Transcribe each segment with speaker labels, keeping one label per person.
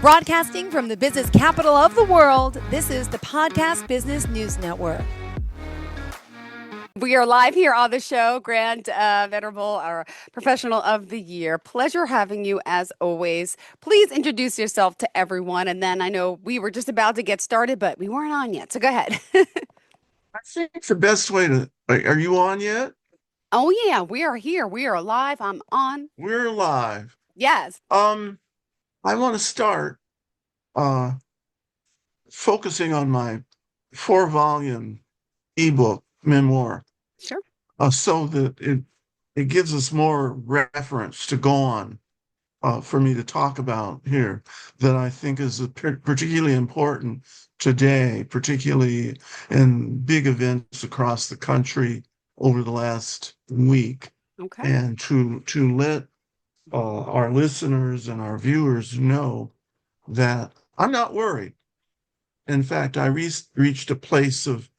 Speaker 1: Broadcasting from the business capital of the world, this is the Podcast Business News Network.
Speaker 2: We are live here on the show. Grant Venerable, our Professional of the Year. Pleasure having you as always. Please introduce yourself to everyone. And then I know we were just about to get started, but we weren't on yet. So go ahead.
Speaker 3: I think the best way to, are you on yet?
Speaker 2: Oh, yeah, we are here. We are live. I'm on.
Speaker 3: We're live.
Speaker 2: Yes.
Speaker 3: I want to start focusing on my 4-volume ebook memoir.
Speaker 2: Sure.
Speaker 3: So that it gives us more reference to go on for me to talk about here that I think is particularly important today, particularly in big events across the country over the last week.
Speaker 2: Okay.
Speaker 3: And to let our listeners and our viewers know that I'm not worried. In fact, I reached a place of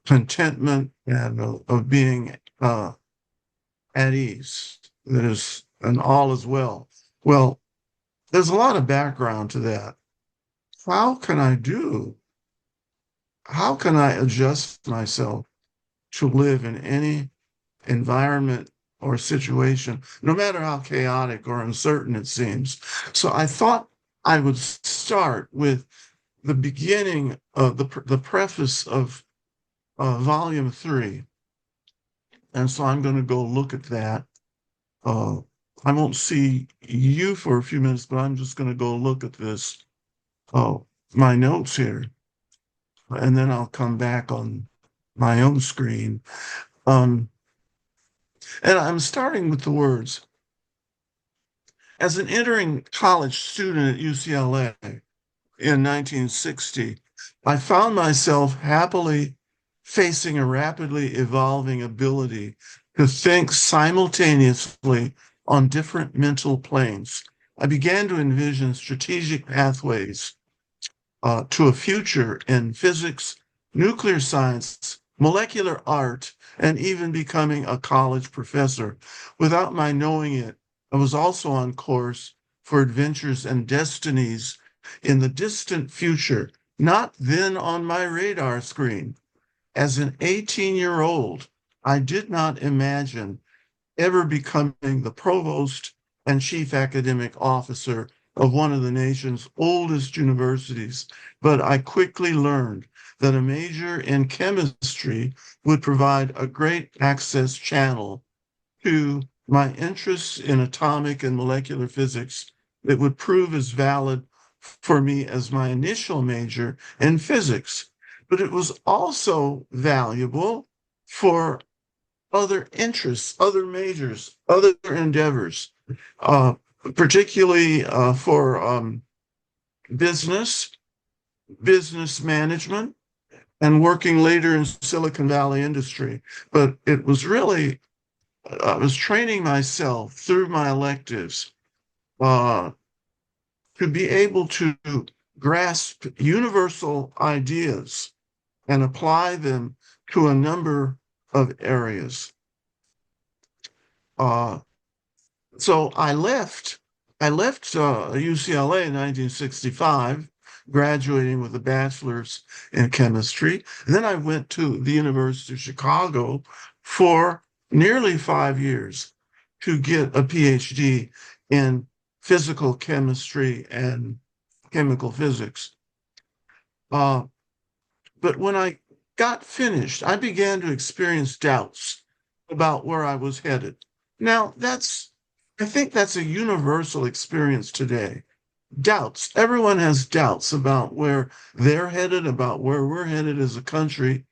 Speaker 3: contentment and of being at ease. That is, and all is well. Well, there's a lot of background to that. How can I adjust myself to live in any environment or situation, no matter how chaotic or uncertain it seems? So I thought I would start with the beginning of the preface of volume 3. And so I'm going to go look at that. I won't see you for a few minutes, but I'm just going to go look at this, my notes here, and then I'll come back on my own screen. And I'm starting with the words. As an entering college student at UCLA in 1960, I found myself happily facing a rapidly evolving ability to think simultaneously on different mental planes. I began to envision strategic pathways to a future in physics, nuclear science, molecular art, and even becoming a college professor. Without my knowing it, I was also on course for adventures and destinies in the distant future, not then on my radar screen. As an 18-year-old, I did not imagine ever becoming the provost and chief academic officer of one of the nation's oldest universities, but I quickly learned that a major in chemistry would provide a great access channel to my interests in atomic and molecular physics that would prove as valid for me as my initial major in physics. But it was also valuable for other interests, other majors, other endeavors, particularly for business management, and working later in Silicon Valley industry. But it was really, I was training myself through my electives to be able to grasp universal ideas and apply them to a number of areas. So I left UCLA in 1965, graduating with a bachelor's in chemistry. And then I went to the University of Chicago for nearly 5 years to get a PhD in physical chemistry and chemical physics. But when I got finished, I began to experience doubts about where I was headed. Now, I think that's a universal experience today. Doubts. Everyone has doubts about where they're headed, about where we're headed as a country.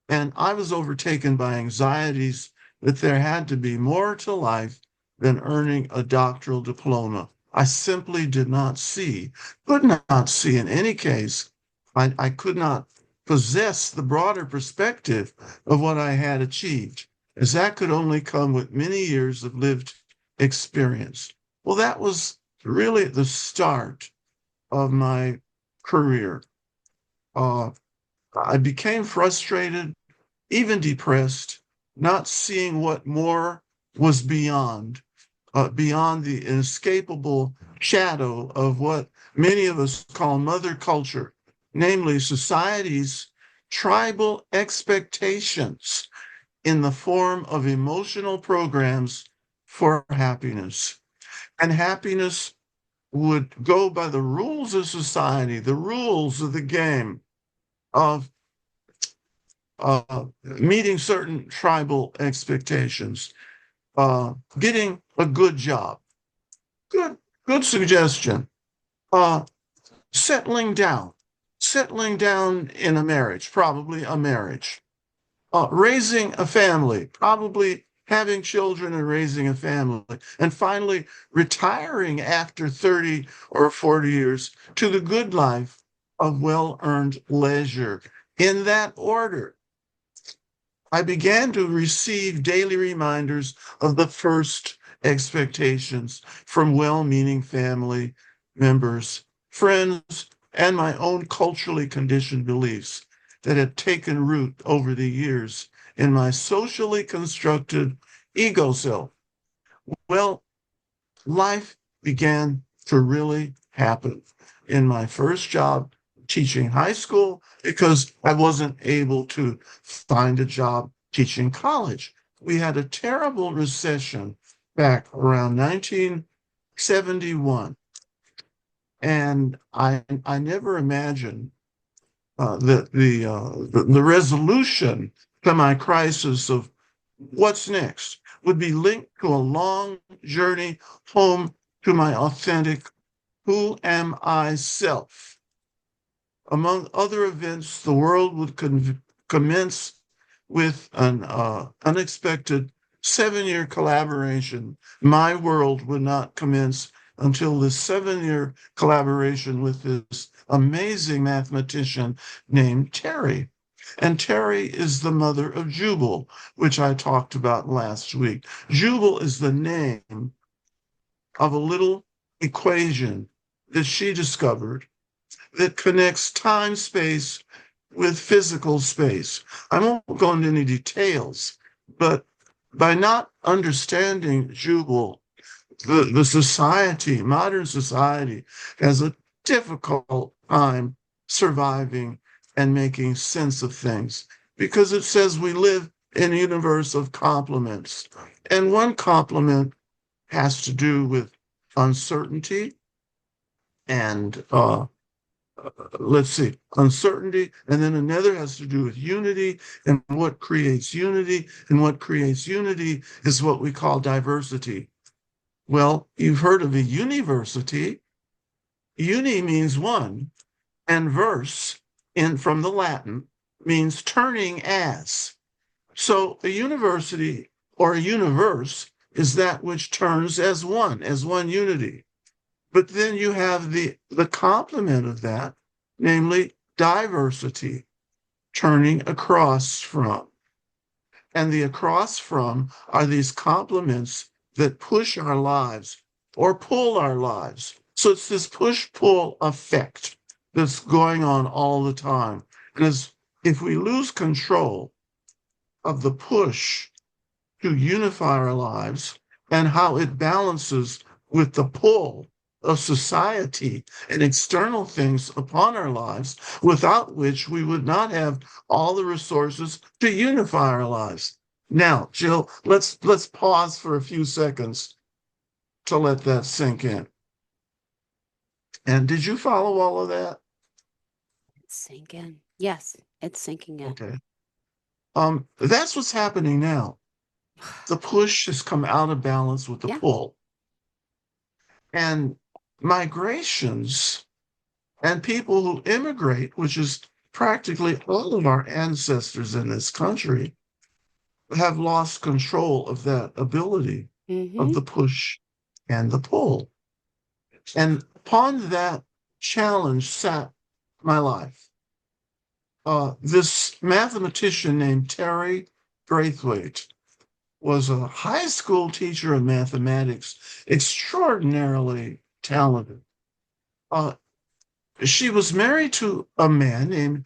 Speaker 3: And I was overtaken by anxieties that there had to be more to life than earning a doctoral diploma. I simply could not see in any case. I could not possess the broader perspective of what I had achieved, as that could only come with many years of lived experience. Well, that was really the start of my career. I became frustrated, even depressed, not seeing what more was beyond. beyond the inescapable shadow of what many of us call mother culture, namely society's tribal expectations in the form of emotional programs for happiness. And happiness would go by the rules of society, the rules of the game of meeting certain tribal expectations, getting a good job. Good, good suggestion. Uh, settling down, settling down in a marriage, probably a marriage. Raising a family, probably having children and raising a family. And finally, retiring after 30 or 40 years to the good life of well-earned leisure. In that order, I began to receive daily reminders of the first expectations from well-meaning family members, friends, and my own culturally conditioned beliefs that had taken root over the years in my socially constructed ego self. Well, life began to really happen in my first job teaching high school because I wasn't able to find a job teaching college. We had a terrible recession back around 1971. And I never imagined that the resolution to my crisis of what's next would be linked to a long journey home to my authentic who am I self. Among other events, the world would commence with an unexpected 7-year collaboration. My world would not commence until this 7-year collaboration with this amazing mathematician named Terry. And Terry is the mother of Jubal, which I talked about last week. Jubal is the name of a little equation that she discovered that connects time space with physical space. I won't go into any details, but by not understanding Jubal, the society, modern society, has a difficult time surviving and making sense of things because it says we live in a universe of complements. And one complement has to do with uncertainty and let's see, uncertainty, and then another has to do with unity and what creates unity. And what creates unity is what we call diversity. Well, you've heard of a university. Uni means one, and verse, from the Latin, means turning as. So a university or a universe is that which turns as one unity. But then you have the complement of that, namely diversity, turning across from. And the across from are these complements that push our lives or pull our lives. So it's this push-pull effect that's going on all the time. Because if we lose control of the push to unify our lives and how it balances with the pull of society and external things upon our lives, without which we would not have all the resources to unify our lives. Now, Jill, let's pause for a few seconds to let that sink in. And did you follow all of that?
Speaker 2: It's sinking. Yes, it's sinking in.
Speaker 3: Okay. That's what's happening now. The push has come out of balance with the pull. And migrations and people who immigrate, which is practically all of our ancestors in this country, have lost control of that ability of the push and the pull. And upon that challenge sat my life. This mathematician named Terry Braithwaite was a high school teacher of mathematics, extraordinarily talented. She was married to a man named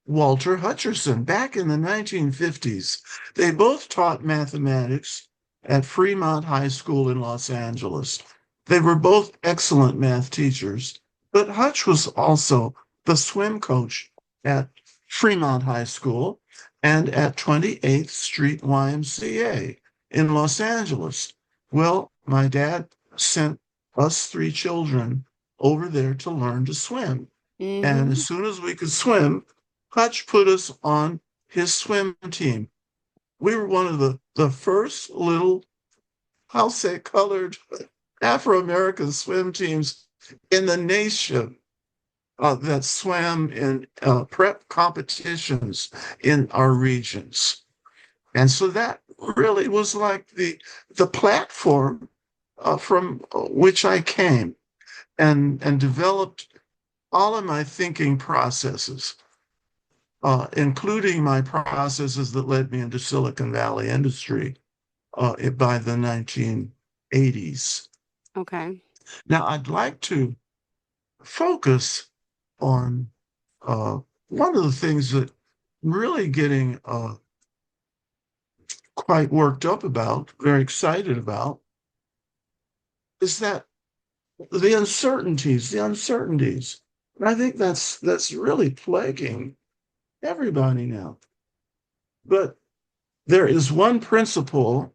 Speaker 3: Walter Hutcherson back in the 1950s. They both taught mathematics at Fremont High School in Los Angeles. They were both excellent math teachers, but Hutch was also the swim coach at Fremont High School and at 28th Street YMCA in Los Angeles. Well, my dad sent us three children over there to learn to swim. And
Speaker 2: Mm-hmm.
Speaker 3: as soon as we could swim, Hutch put us on his swim team. We were one of the first little, I'll say, colored Afro-American swim teams in the nation that swam in prep competitions in our regions. And so that really was like the platform from which I came and developed all of my thinking processes, including my processes that led me into Silicon Valley industry by the 1980s.
Speaker 2: Okay.
Speaker 3: Now, I'd like to focus on one of the things that I'm really getting quite worked up about, very excited about, is that the uncertainties. And I think that's really plaguing everybody now. But there is one principle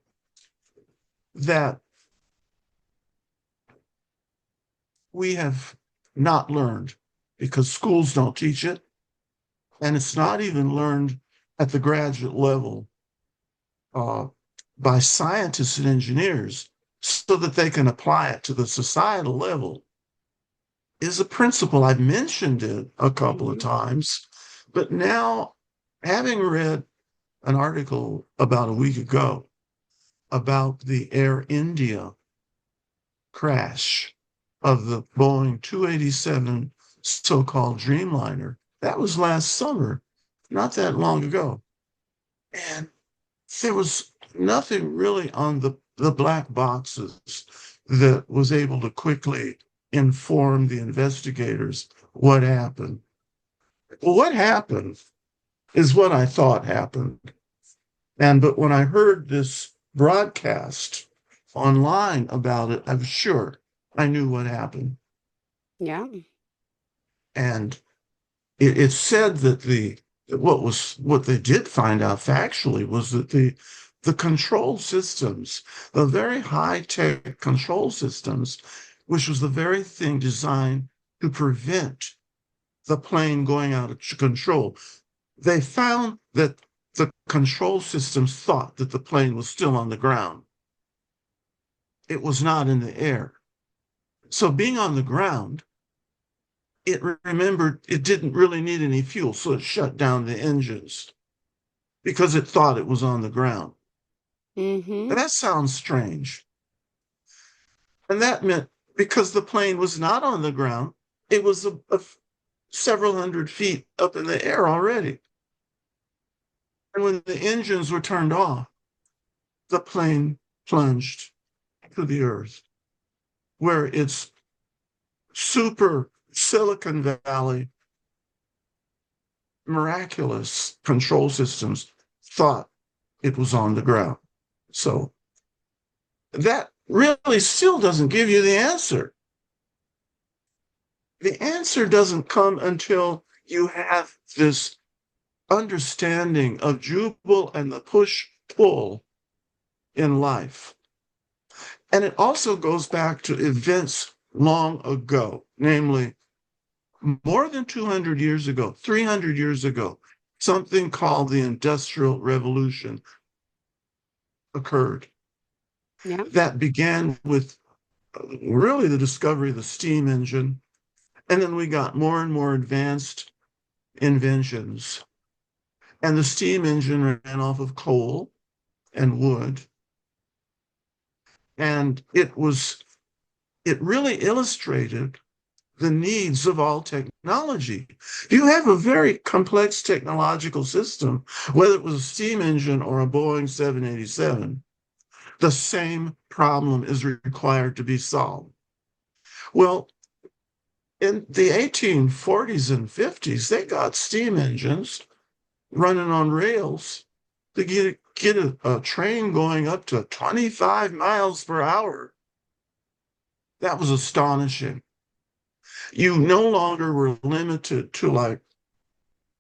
Speaker 3: that we have not learned because schools don't teach it, and it's not even learned at the graduate level uh, by scientists and engineers so that they can apply it to the societal level, is a principle. I've mentioned it a couple of
Speaker 2: Mm-hmm.
Speaker 3: times, but now, having read an article about a week ago about the Air India crash of the Boeing 287 so-called Dreamliner. That was last summer, not that long ago. And there was nothing really on the black boxes that was able to quickly inform the investigators what happened. Well, what happened is what I thought happened. But when I heard this broadcast online about it, I'm sure I knew what happened.
Speaker 2: Yeah.
Speaker 3: And it said that what they did find out factually was that the control systems, the very high-tech control systems, which was the very thing designed to prevent the plane going out of control, they found that the control systems thought that the plane was still on the ground. It was not in the air. So being on the ground, it remembered it didn't really need any fuel, so it shut down the engines because it thought it was on the ground.
Speaker 2: Mm-hmm.
Speaker 3: And that sounds strange. And that meant because the plane was not on the ground, it was several hundred feet up in the air already. And when the engines were turned off, the plane plunged to the earth, where its super Silicon Valley miraculous control systems thought it was on the ground. So that really still doesn't give you the answer. The answer doesn't come until you have this understanding of Jubal and the push-pull in life. And it also goes back to events long ago, namely more than 200 years ago, 300 years ago, something called the Industrial Revolution occurred.
Speaker 2: Yeah.
Speaker 3: That began with really the discovery of the steam engine. And then we got more and more advanced inventions. And the steam engine ran off of coal and wood. And it really illustrated the needs of all technology. You have a very complex technological system, whether it was a steam engine or a Boeing 787, the same problem is required to be solved. Well, in the 1840s and 50s, they got steam engines running on rails to get a train going up to 25 miles per hour. That was astonishing. You no longer were limited to like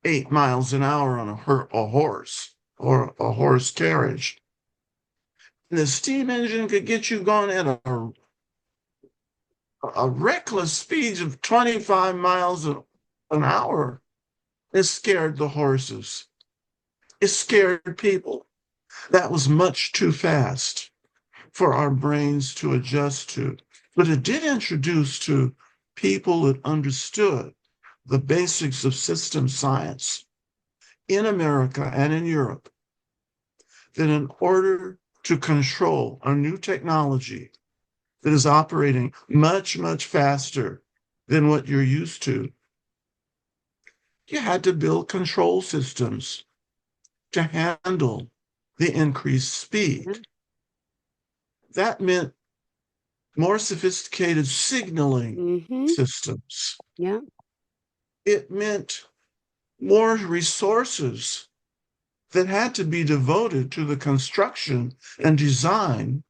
Speaker 3: 8 miles an hour on a horse or a horse carriage. And the steam engine could get you going at a reckless speed of 25 miles an hour. It scared the horses. It scared people. That was much too fast for our brains to adjust to. But it did introduce to people that understood the basics of system science in America and in Europe, that in order to control a new technology that is operating much, much faster than what you're used to, you had to build control systems to handle the increased speed. That meant more sophisticated signaling systems.
Speaker 2: Yeah.
Speaker 3: It meant more resources that had to be devoted to the construction and design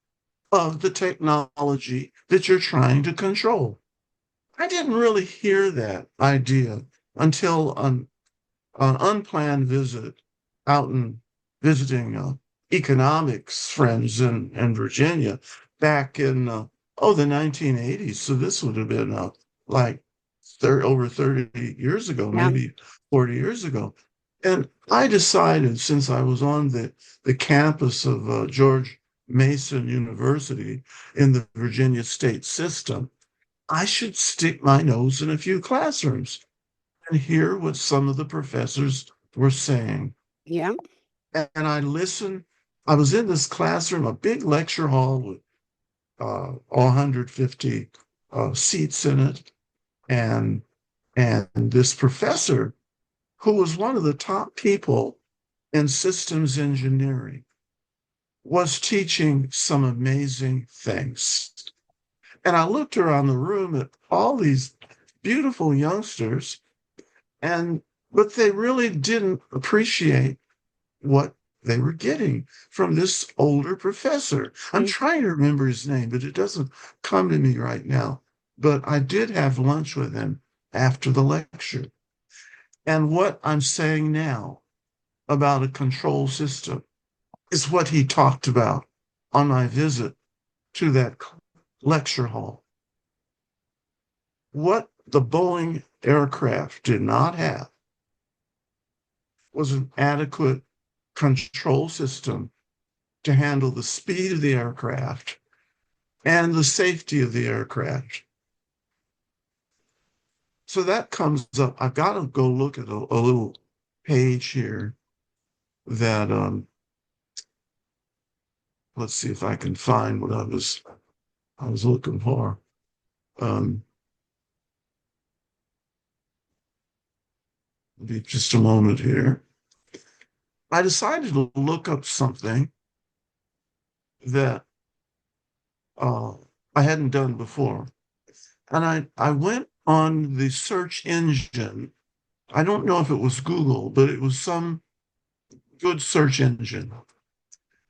Speaker 3: of the technology that you're trying to control. I didn't really hear that idea until an unplanned visit out and visiting economics friends in Virginia back in the 1980s. So this would have been like over 30 years ago,
Speaker 2: Yeah.
Speaker 3: maybe 40 years ago. And I decided, since I was on the campus of George Mason University in the Virginia state system, I should stick my nose in a few classrooms and hear what some of the professors were saying.
Speaker 2: Yeah.
Speaker 3: And I listened. I was in this classroom, a big lecture hall with 150 seats in it. And this professor, who was one of the top people in systems engineering, was teaching some amazing things. And I looked around the room at all these beautiful youngsters, but they really didn't appreciate what they were getting from this older professor. I'm trying to remember his name, but it doesn't come to me right now. But I did have lunch with him after the lecture. And what I'm saying now about a control system is what he talked about on my visit to that lecture hall. What the Boeing aircraft did not have was an adequate control system to handle the speed of the aircraft and the safety of the aircraft. So that comes up. I've got to go look at a little page here that let's see if I can find what I was looking for. Be just a moment here. I decided to look up something that I hadn't done before. And I went on the search engine. I don't know if it was Google, but it was some good search engine.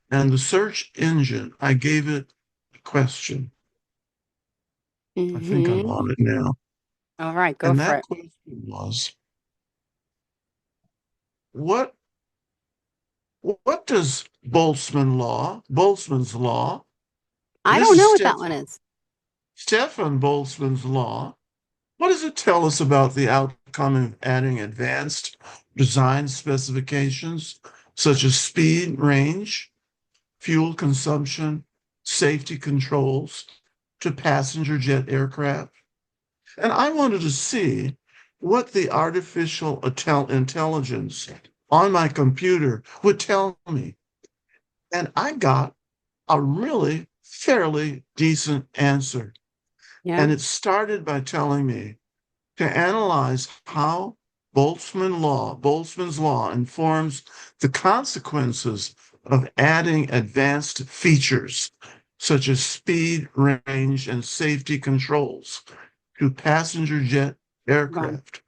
Speaker 3: And the search engine, I gave it a question. I think I'm on it now.
Speaker 2: All right, go
Speaker 3: And
Speaker 2: for
Speaker 3: that
Speaker 2: it.
Speaker 3: question was, what does Boltzmann's law,
Speaker 2: I
Speaker 3: this
Speaker 2: don't
Speaker 3: is
Speaker 2: know what that one is.
Speaker 3: Stefan Boltzmann's law, what does it tell us about the outcome of adding advanced design specifications such as speed, range, fuel consumption, safety controls to passenger jet aircraft? And I wanted to see what the artificial intelligence on my computer would tell me. And I got a really fairly decent answer.
Speaker 2: Yeah.
Speaker 3: And it started by telling me to analyze how Boltzmann's law informs the consequences of adding advanced features such as speed, range, and safety controls to passenger jet aircraft.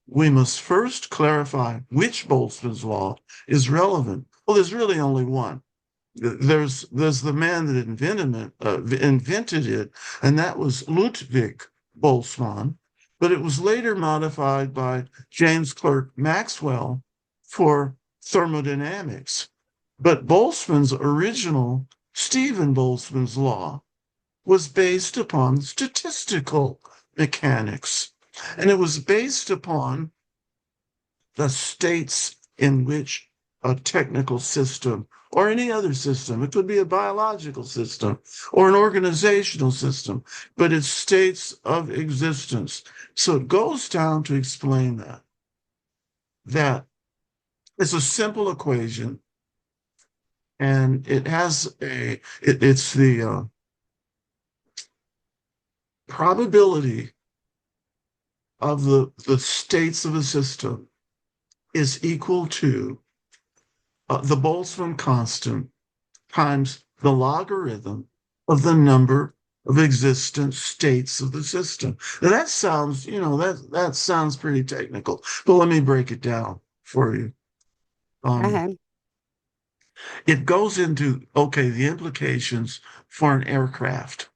Speaker 3: We must first clarify which Boltzmann's law is relevant Well, there's really only one. There's the man that invented it, and that was Ludwig Boltzmann, but it was later modified by James Clerk Maxwell for thermodynamics. But Boltzmann's original, Stephen Boltzmann's law, was based upon statistical mechanics, and it was based upon the states in which a technical system or any other system, it could be a biological system or an organizational system, but it's states of existence. So it goes down to explain that it's a simple equation, and it's the probability of the states of a system is equal to the Boltzmann constant times the logarithm of the number of existent states of the system. Now that sounds, that sounds pretty technical, but let me break it down for you.
Speaker 2: Okay.
Speaker 3: It goes into, okay, the implications for an aircraft.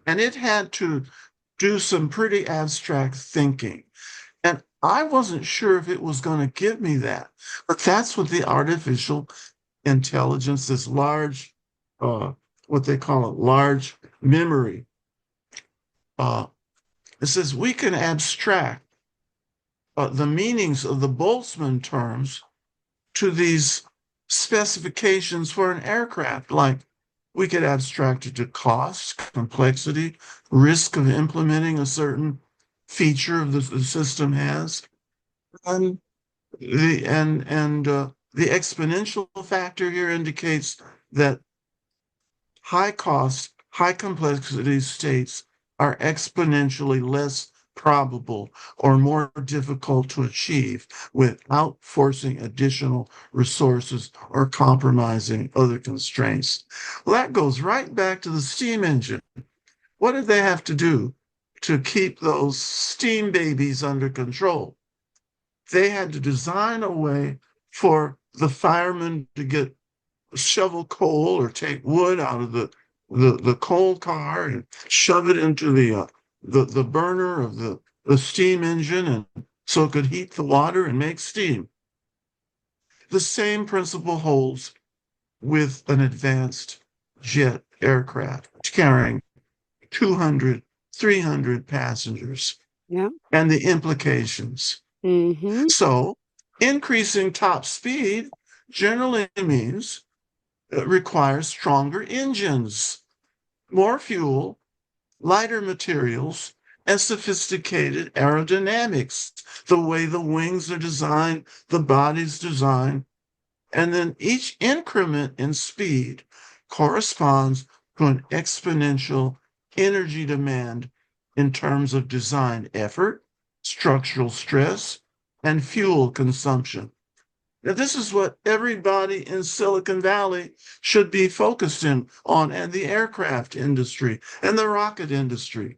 Speaker 3: And it had to do some pretty abstract thinking. And I wasn't sure if it was going to give me that, but that's what the artificial intelligence, this large, what they call it, large memory. It says we can abstract the meanings of the Boltzmann terms to these specifications for an aircraft. Like we could abstract it to cost, complexity, risk of implementing a certain feature of the system has, and the exponential factor here indicates that high cost, high complexity states are exponentially less probable or more difficult to achieve without forcing additional resources or compromising other constraints. Well, that goes right back to the steam engine. What did they have to do to keep those steam babies under control? They had to design a way for the firemen to get shovel coal or take wood out of the coal car and shove it into the burner of the steam engine, and so it could heat the water and make steam. The same principle holds with an advanced jet aircraft carrying 200, 300 passengers
Speaker 2: Yeah.
Speaker 3: and the implications.
Speaker 2: Mm-hmm.
Speaker 3: So increasing top speed generally means it requires stronger engines, more fuel, lighter materials, and sophisticated aerodynamics, the way the wings are designed, the body's designed. And then each increment in speed corresponds to an exponential energy demand in terms of design effort, structural stress, and fuel consumption. Now, this is what everybody in Silicon Valley should be focused on, and the aircraft industry and the rocket industry.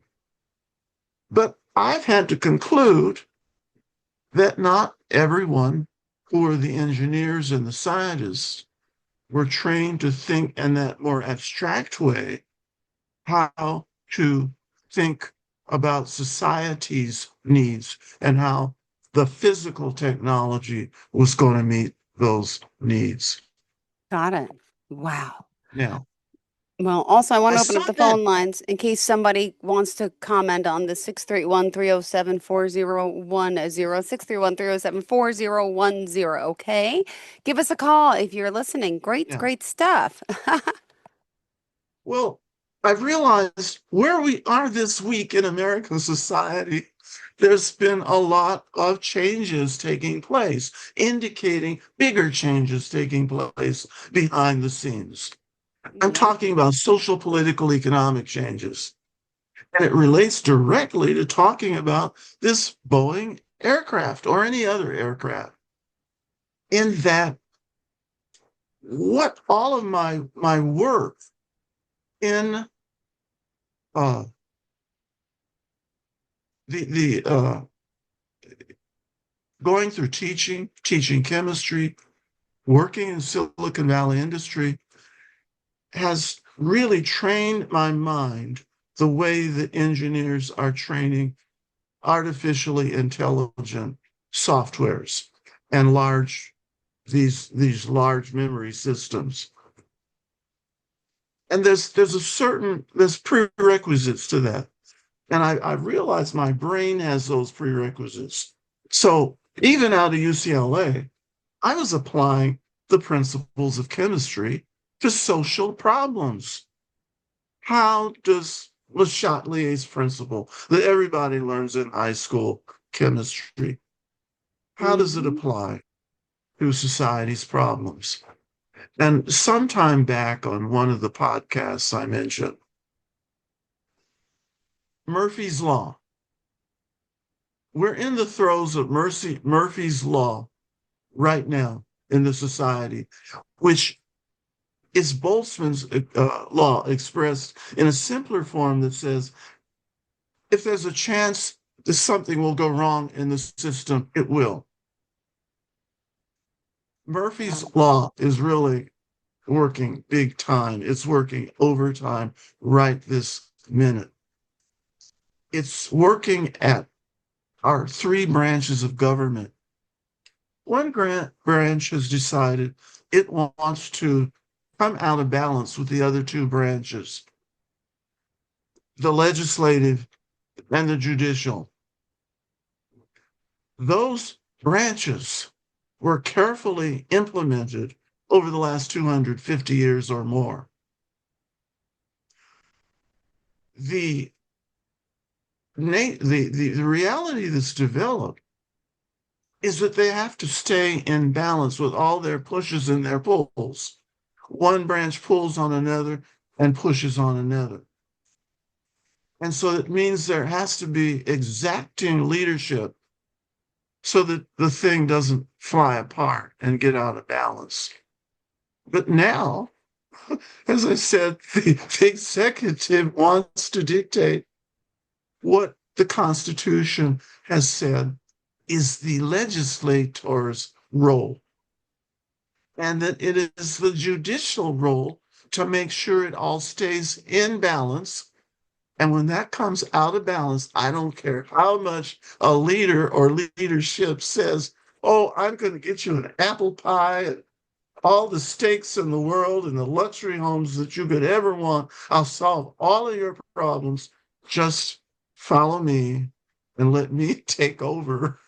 Speaker 3: But I've had to conclude that not everyone who are the engineers and the scientists were trained to think in that more abstract way, how to think about society's needs and how the physical technology was going to meet those needs.
Speaker 2: Got it. Wow.
Speaker 3: Now,
Speaker 2: Well, also, I want
Speaker 3: I
Speaker 2: to open
Speaker 3: saw
Speaker 2: up the
Speaker 3: that.
Speaker 2: phone lines in case somebody wants to comment on the 631-307-4010, 631-307-4010. Okay. Give us a call if you're listening. Great,
Speaker 3: Yeah.
Speaker 2: great stuff.
Speaker 3: Well, I've realized where we are this week in American society, there's been a lot of changes taking place, indicating bigger changes taking place behind the scenes. I'm
Speaker 2: Yeah.
Speaker 3: talking about social, political, economic changes. And it relates directly to talking about this Boeing aircraft or any other aircraft. In that, what all of my work in uh, the going through teaching chemistry, working in Silicon Valley industry has really trained my mind the way that engineers are training artificially intelligent softwares and these large memory systems. And there's prerequisites to that. And I realized my brain has those prerequisites. So even out of UCLA, I was applying the principles of chemistry to social problems. How does Le Chatelier's principle that everybody learns in high school chemistry, how does it
Speaker 2: Mm-hmm.
Speaker 3: apply to society's problems? And sometime back on one of the podcasts I mentioned, Murphy's Law. We're in the throes of Murphy's Law right now in the society, which is Boltzmann's law expressed in a simpler form that says if there's a chance that something will go wrong in the system, it will. Murphy's Law is really working big time. It's working overtime right this minute. It's working at our three branches of government. One branch has decided it wants to come out of balance with the other two branches, the legislative and the judicial. Those branches were carefully implemented over the last 250 years or more. The reality that's developed is that they have to stay in balance with all their pushes and their pulls. One branch pulls on another and pushes on another. And so it means there has to be exacting leadership so that the thing doesn't fly apart and get out of balance. But now, as I said, the executive wants to dictate what the Constitution has said is the legislator's role, and that it is the judicial role to make sure it all stays in balance. And when that comes out of balance, I don't care how much a leader or leadership says, oh, I'm going to get you an apple pie and all the steaks in the world and the luxury homes that you could ever want. I'll solve all of your problems. Just follow me and let me take over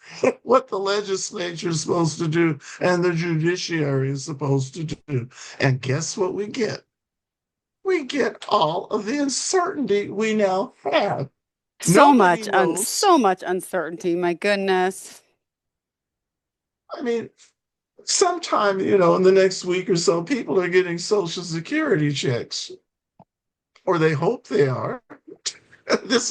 Speaker 3: what the legislature is supposed to do and the judiciary is supposed to do. And guess what we get? We get all of the uncertainty we now have. Nobody knows.
Speaker 2: So much uncertainty. My goodness.
Speaker 3: I mean, sometime, in the next week or so, people are getting Social Security checks, or they hope they are. This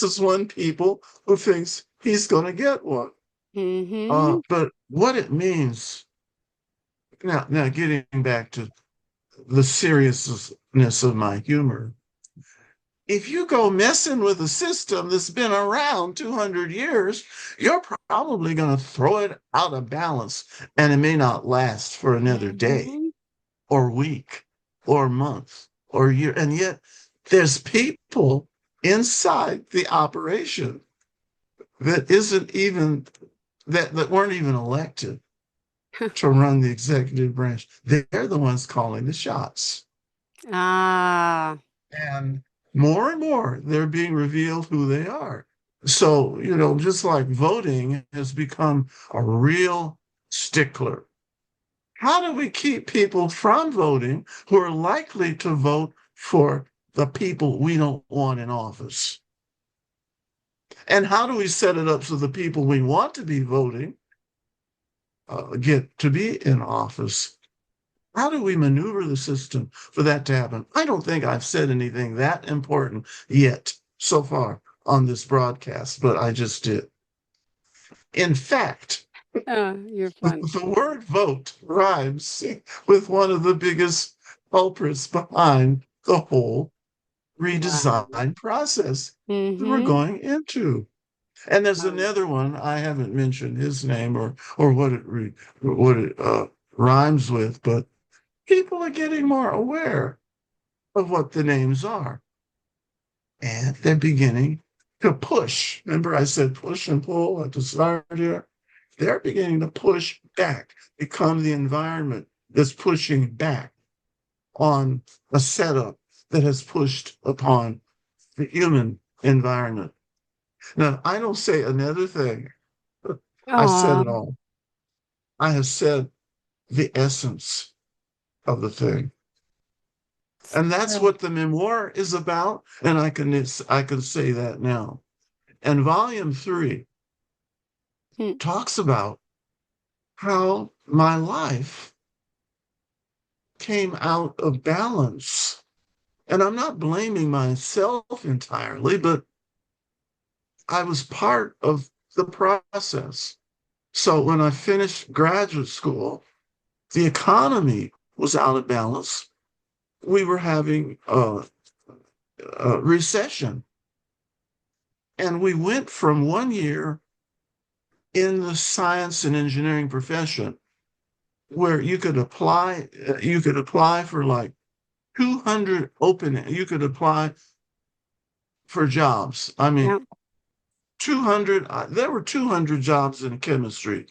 Speaker 3: is one people who thinks he's going to get one.
Speaker 2: Mm-hmm.
Speaker 3: But what it means now, getting back to the seriousness of my humor, if you go messing with a system that's been around 200 years, you're probably going to throw it out of balance, and it may not last for another day
Speaker 2: Mm-hmm.
Speaker 3: or week or month or year. And yet there's people inside the operation that weren't even elected to run the executive branch. They're the ones calling the shots.
Speaker 2: Ah.
Speaker 3: And more, they're being revealed who they are. So, just like voting has become a real stickler. How do we keep people from voting who are likely to vote for the people we don't want in office? And how do we set it up so the people we want to be voting get to be in office? How do we maneuver the system for that to happen? I don't think I've said anything that important yet so far on this broadcast, but I just did. In fact,
Speaker 2: You're fun.
Speaker 3: the word vote rhymes with one of the biggest culprits behind the whole redesign process that we're
Speaker 2: Mm-hmm.
Speaker 3: going into. And there's another one, I haven't mentioned his name or what it rhymes with, but people are getting more aware of what the names are. And they're beginning to push. Remember, I said push and pull at the start here? They're beginning to push back, become the environment that's pushing back on a setup that has pushed upon the human environment. Now, I don't say another thing. I said
Speaker 2: Aw.
Speaker 3: it all. I have said the essence of the thing. And that's
Speaker 2: So,
Speaker 3: what the memoir is about. And I can say that now. And volume 3
Speaker 2: hmm.
Speaker 3: talks about how my life came out of balance. And I'm not blaming myself entirely, but I was part of the process. So when I finished graduate school, the economy was out of balance. We were having a recession. And we went from 1 year in the science and engineering profession where you could apply for like 200 open, you could apply for jobs. I mean,
Speaker 2: Yeah.
Speaker 3: 200, there were 200 jobs in chemistry,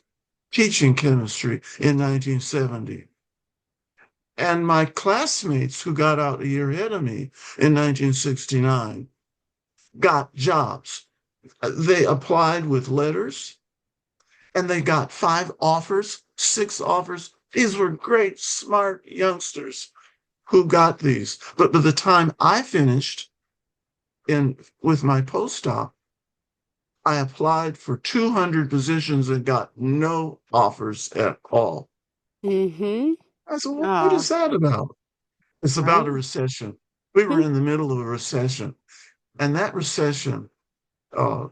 Speaker 3: teaching chemistry in 1970. And my classmates who got out a year ahead of me in 1969 got jobs. They applied with letters and they got 5 offers, 6 offers. These were great, smart youngsters who got these. But by the time I finished in with my postdoc, I applied for 200 positions and got no offers at all.
Speaker 2: Mm-hmm.
Speaker 3: I said, well, what
Speaker 2: Oh,
Speaker 3: is that about? It's about a
Speaker 2: right.
Speaker 3: recession. We were
Speaker 2: Hmm.
Speaker 3: in the middle of a recession. And that recession, uh,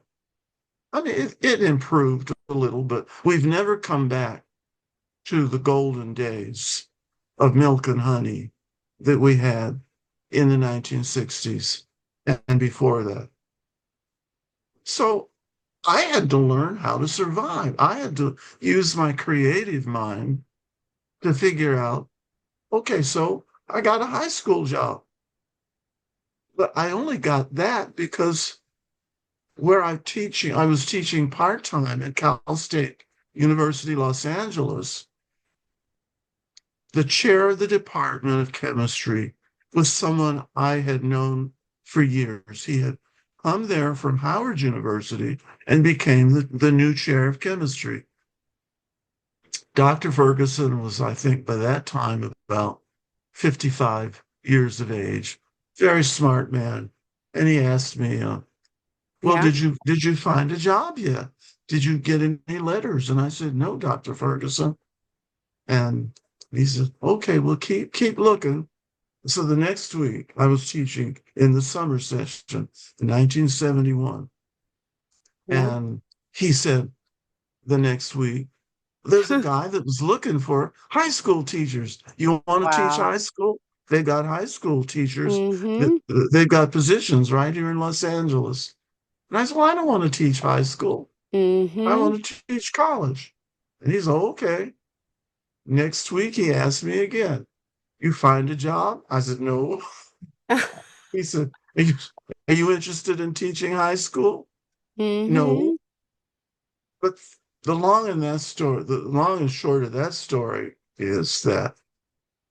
Speaker 3: I mean, it improved a little, but we've never come back to the golden days of milk and honey that we had in the 1960s and before that. So I had to learn how to survive. I had to use my creative mind to figure out, okay, so I got a high school job, but I only got that because I was teaching part-time at Cal State University, Los Angeles. The chair of the Department of Chemistry was someone I had known for years. He had come there from Howard University and became the new chair of chemistry. Dr. Ferguson was, I think, by that time about 55 years of age, very smart man. And he asked me, well,
Speaker 2: Yeah.
Speaker 3: did you find a job yet? Did you get any letters? And I said, no, Dr. Ferguson. And he said, okay, well, keep looking. So the next week, I was teaching in the summer session in 1971.
Speaker 2: Yeah.
Speaker 3: And he said the next week, there's a guy that was looking for high school teachers. You want to teach
Speaker 2: Wow.
Speaker 3: high school? They got high school teachers that
Speaker 2: Mm-hmm.
Speaker 3: they've got positions right here in Los Angeles. And I said, well, I don't want to teach high school. I
Speaker 2: Mm-hmm.
Speaker 3: want to teach college. And he's okay. Next week, he asked me again, you find a job? I said, no. He said, are you interested in teaching high school? No.
Speaker 2: Mm-hmm.
Speaker 3: But the long and short of that story is that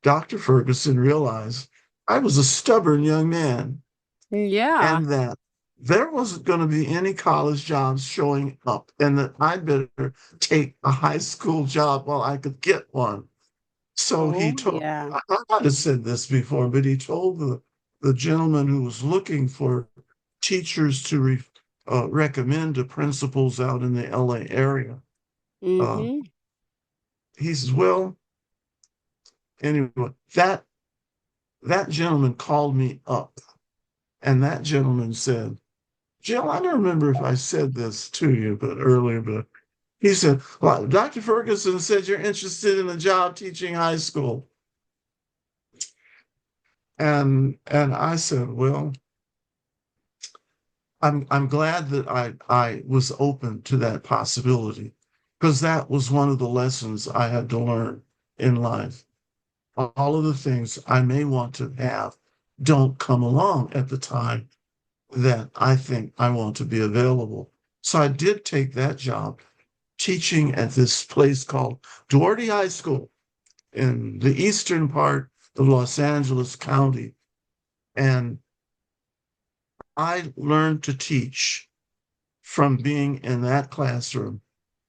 Speaker 3: Dr. Ferguson realized I was a stubborn young man
Speaker 2: Yeah.
Speaker 3: and that there wasn't going to be any college jobs showing up and that I'd better take a high school job while I could get one. So he
Speaker 2: Oh,
Speaker 3: told,
Speaker 2: yeah.
Speaker 3: I might have said this before, but he told the gentleman who was looking for teachers to recommend to principals out in the LA area. Uh,
Speaker 2: Mm-hmm.
Speaker 3: he says, well, anyway, that gentleman called me up and that gentleman said, Jill, I don't remember if I said this to you, but earlier, but he said, well, Dr. Ferguson said you're interested in a job teaching high school. And I said, well, I'm glad that I was open to that possibility because that was one of the lessons I had to learn in life. All of the things I may want to have don't come along at the time that I think I want to be available. So I did take that job teaching at this place called Duarte High School in the eastern part of Los Angeles County. And I learned to teach from being in that classroom.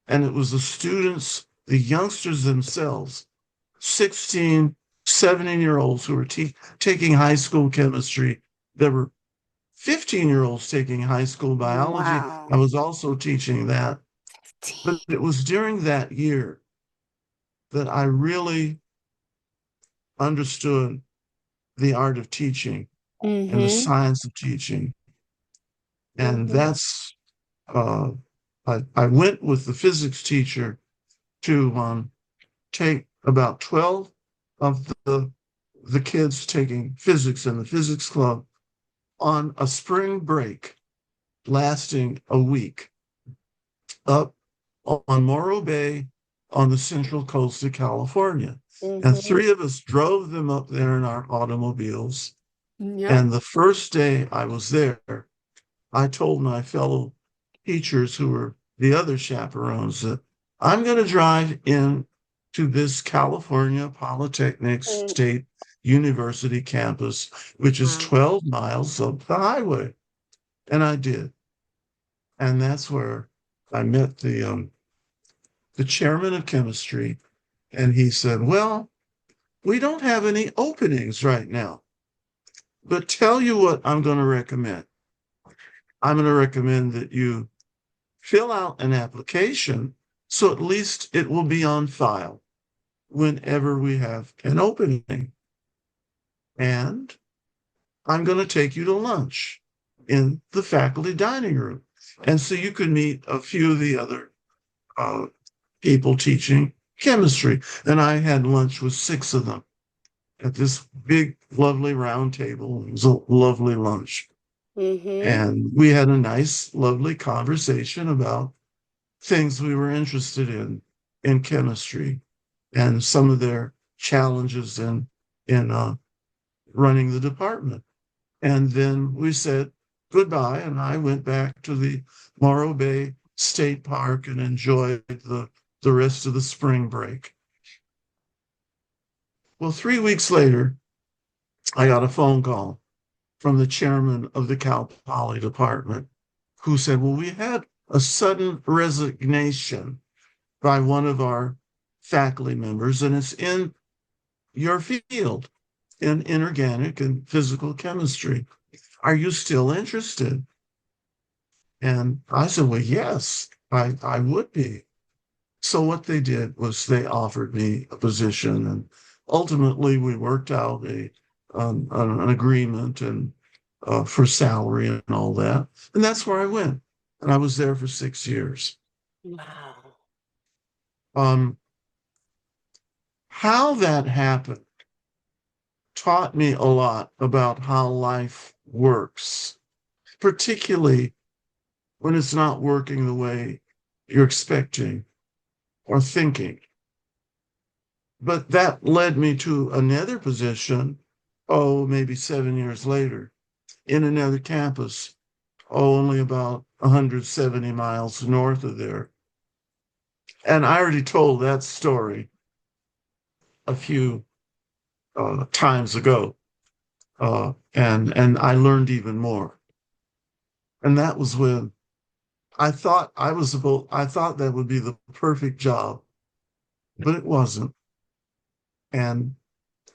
Speaker 3: And it was the students, the youngsters themselves, 16, 17-year-olds who were taking high school chemistry. There were 15-year-olds taking high school biology. I
Speaker 2: Wow.
Speaker 3: was also teaching that. But it was during that year that I really understood the art of teaching and the
Speaker 2: Mm-hmm.
Speaker 3: science of teaching. And
Speaker 2: Mm-hmm.
Speaker 3: that's, uh, I went with the physics teacher to take about 12 of the kids taking physics in the physics club on a spring break lasting a week up on Morro Bay on the central coast of California. And
Speaker 2: Mm-hmm.
Speaker 3: three of us drove them up there in our automobiles.
Speaker 2: Yep.
Speaker 3: And the first day I was there, I told my fellow teachers who were the other chaperones that I'm going to drive in to this California Polytechnic
Speaker 2: Mm.
Speaker 3: State University campus, which is
Speaker 2: Wow.
Speaker 3: 12 miles up the highway. And I did. And that's where I met the chairman of chemistry. And he said, well, we don't have any openings right now, but tell you what I'm going to recommend. I'm going to recommend that you fill out an application so at least it will be on file whenever we have an opening. And I'm going to take you to lunch in the faculty dining room. And so you could meet a few of the other uh, people teaching chemistry. And I had lunch with 6 of them at this big, lovely round table. It was a lovely lunch.
Speaker 2: Mm-hmm.
Speaker 3: And we had a nice, lovely conversation about things we were interested in chemistry and some of their challenges in running the department. And then we said goodbye, and I went back to the Morro Bay State Park and enjoyed the rest of the spring break. Well, 3 weeks later, I got a phone call from the chairman of the Cal Poly department who said, well, we had a sudden resignation by one of our faculty members, and it's in your field, in inorganic and physical chemistry. Are you still interested? And I said, well, yes, I would be. So what they did was they offered me a position, and ultimately we worked out an agreement and for salary and all that. And that's where I went. And I was there for 6 years.
Speaker 2: Wow.
Speaker 3: Um, how that happened taught me a lot about how life works, particularly when it's not working the way you're expecting or thinking. But that led me to another position, oh, maybe 7 years later, in another campus, oh, only about 170 miles north of there. And I already told that story a few times ago, and I learned even more. And that was when I thought that would be the perfect job, but it wasn't. And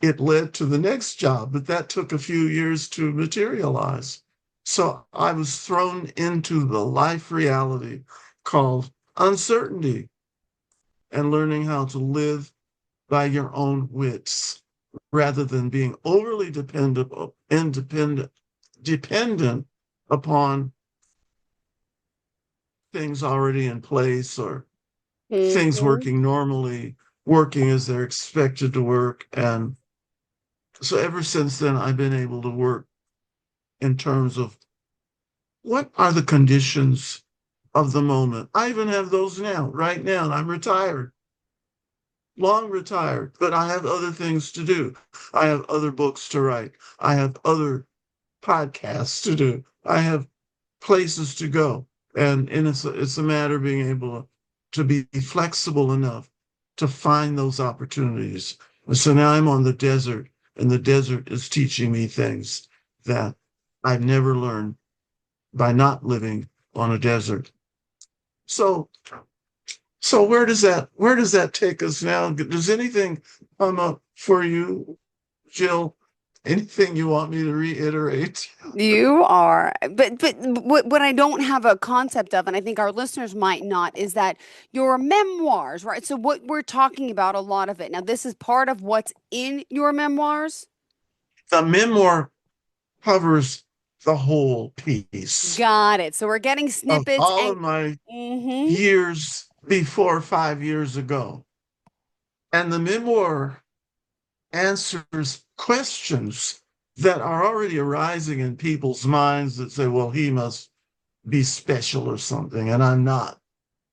Speaker 3: it led to the next job, but that took a few years to materialize. So I was thrown into the life reality called uncertainty and learning how to live by your own wits rather than being overly dependent upon things already in place or things
Speaker 2: Mm-hmm.
Speaker 3: working normally, working as they're expected to work. And so ever since then, I've been able to work in terms of what are the conditions of the moment. I even have those now, right now, and I'm retired. long retired, but I have other things to do. I have other books to write. I have other podcasts to do. I have places to go. And it's a matter of being able to be flexible enough to find those opportunities. So now I'm on the desert, and the desert is teaching me things that I've never learned by not living on a desert. So so where does that take us now? Does anything come up for you, Jill? Anything you want me to reiterate?
Speaker 2: You are, but what I don't have a concept of, and I think our listeners might not, is that your memoirs, right? So what we're talking about, a lot of it. Now, this is part of what's in your memoirs.
Speaker 3: The memoir covers the whole piece
Speaker 2: Got it. So we're getting
Speaker 3: of
Speaker 2: snippets
Speaker 3: all of
Speaker 2: and
Speaker 3: my
Speaker 2: mm-hmm.
Speaker 3: years before 5 years ago. And the memoir answers questions that are already arising in people's minds that say, well, he must be special or something, and I'm not.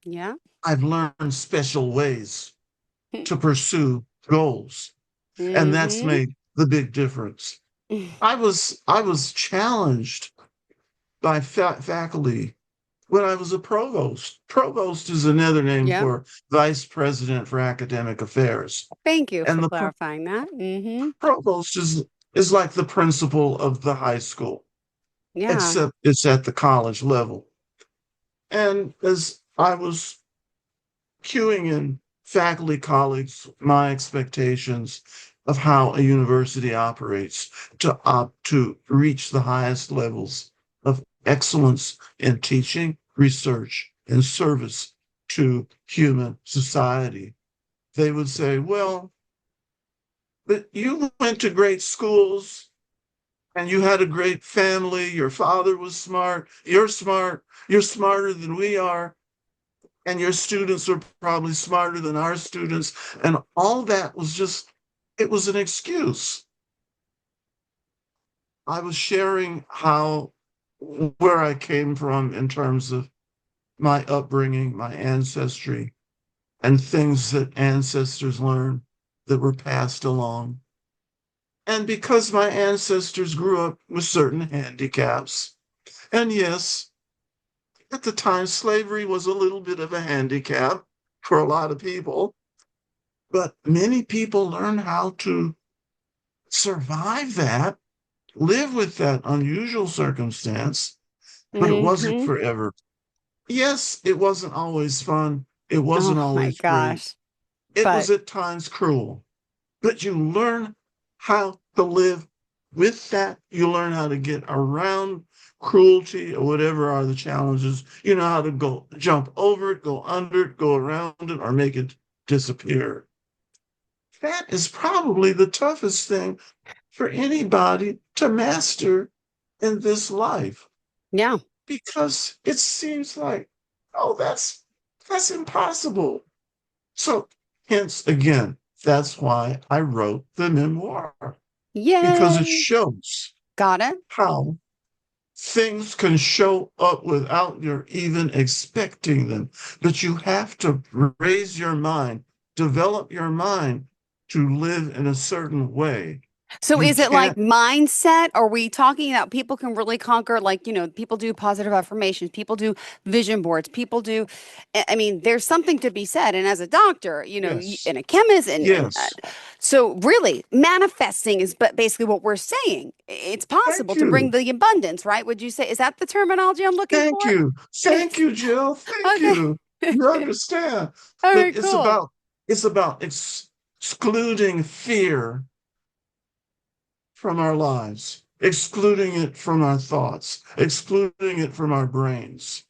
Speaker 2: Yeah.
Speaker 3: I've learned special ways to pursue goals, and that's
Speaker 2: Mm-hmm.
Speaker 3: made the big difference. I was challenged by faculty when I was a provost. Provost is another name
Speaker 2: Yeah.
Speaker 3: for vice president for academic affairs.
Speaker 2: Thank you for
Speaker 3: And the
Speaker 2: clarifying that. Mm-hmm.
Speaker 3: provost is like the principal of the high school,
Speaker 2: Yeah.
Speaker 3: except it's at the college level. And as I was cueing in faculty colleagues my expectations of how a university operates to reach the highest levels of excellence in teaching, research, and service to human society, they would say, well, but you went to great schools and you had a great family. Your father was smart. You're smart. You're smarter than we are. And your students are probably smarter than our students. And all that was just, it was an excuse. I was sharing where I came from in terms of my upbringing, my ancestry, and things that ancestors learned that were passed along. And because my ancestors grew up with certain handicaps, and yes, at the time, slavery was a little bit of a handicap for a lot of people, but many people learned how to survive that, live with that unusual circumstance, but it wasn't
Speaker 2: Mm-hmm.
Speaker 3: forever. Yes, it wasn't always fun. It wasn't
Speaker 2: Oh my
Speaker 3: always great.
Speaker 2: gosh.
Speaker 3: It was
Speaker 2: But
Speaker 3: at times cruel, but you learn how to live with that. You learn how to get around cruelty or whatever are the challenges. You know how to go jump over it, go under it, go around it, or make it disappear. That is probably the toughest thing for anybody to master in this life
Speaker 2: yeah.
Speaker 3: because it seems like, oh, that's impossible. So hence again, that's why I wrote the memoir, because it
Speaker 2: Yay.
Speaker 3: shows
Speaker 2: Got it.
Speaker 3: how things can show up without your even expecting them. But you have to raise your mind, develop your mind to live in a certain way.
Speaker 2: So
Speaker 3: You
Speaker 2: is it like
Speaker 3: can't,
Speaker 2: mindset? Are we talking about people can really conquer, like, people do positive affirmations, people do vision boards, people do, I mean, there's something to be said. And as a doctor,
Speaker 3: yes,
Speaker 2: and a chemist, and
Speaker 3: yes.
Speaker 2: so really manifesting is but basically what we're saying. It's possible
Speaker 3: Thank
Speaker 2: to bring
Speaker 3: you.
Speaker 2: the abundance, right? Would you say, is that the terminology I'm looking
Speaker 3: Thank
Speaker 2: for?
Speaker 3: you. Thank you, Jill. Thank
Speaker 2: Okay.
Speaker 3: you. You understand. But
Speaker 2: Okay,
Speaker 3: it's
Speaker 2: cool.
Speaker 3: about it's about excluding fear from our lives, excluding it from our thoughts, excluding it from our brains.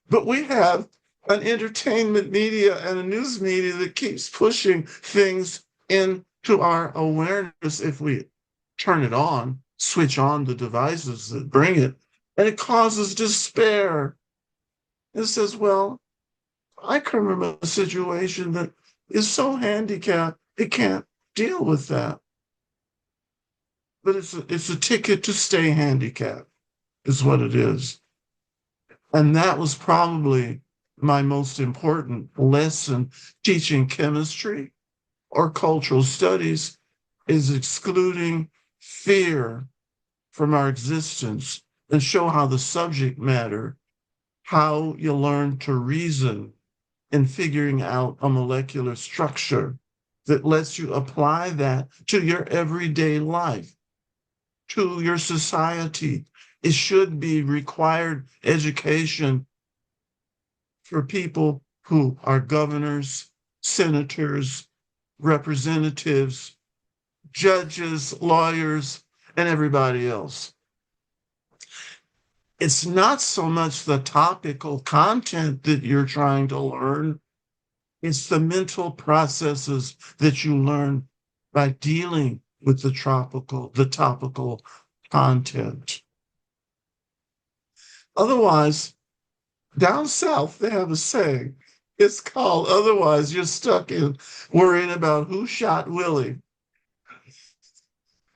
Speaker 3: But we have an entertainment media and a news media that keeps pushing things into our awareness if we turn it on, switch on the devices that bring it, and it causes despair. It says, well, I can remember a situation that is so handicapped it can't deal with that. But it's a ticket to stay handicapped, is what it is. And that was probably my most important lesson teaching chemistry or cultural studies is excluding fear from our existence and show how the subject matter, how you learn to reason in figuring out a molecular structure that lets you apply that to your everyday life, to your society. It should be required education for people who are governors, senators, representatives, judges, lawyers, and everybody else. It's not so much the topical content that you're trying to learn, it's the mental processes that you learn by dealing with the topical content. Otherwise, down south, they have a saying. It's called, otherwise, you're stuck in worrying about who shot Willie.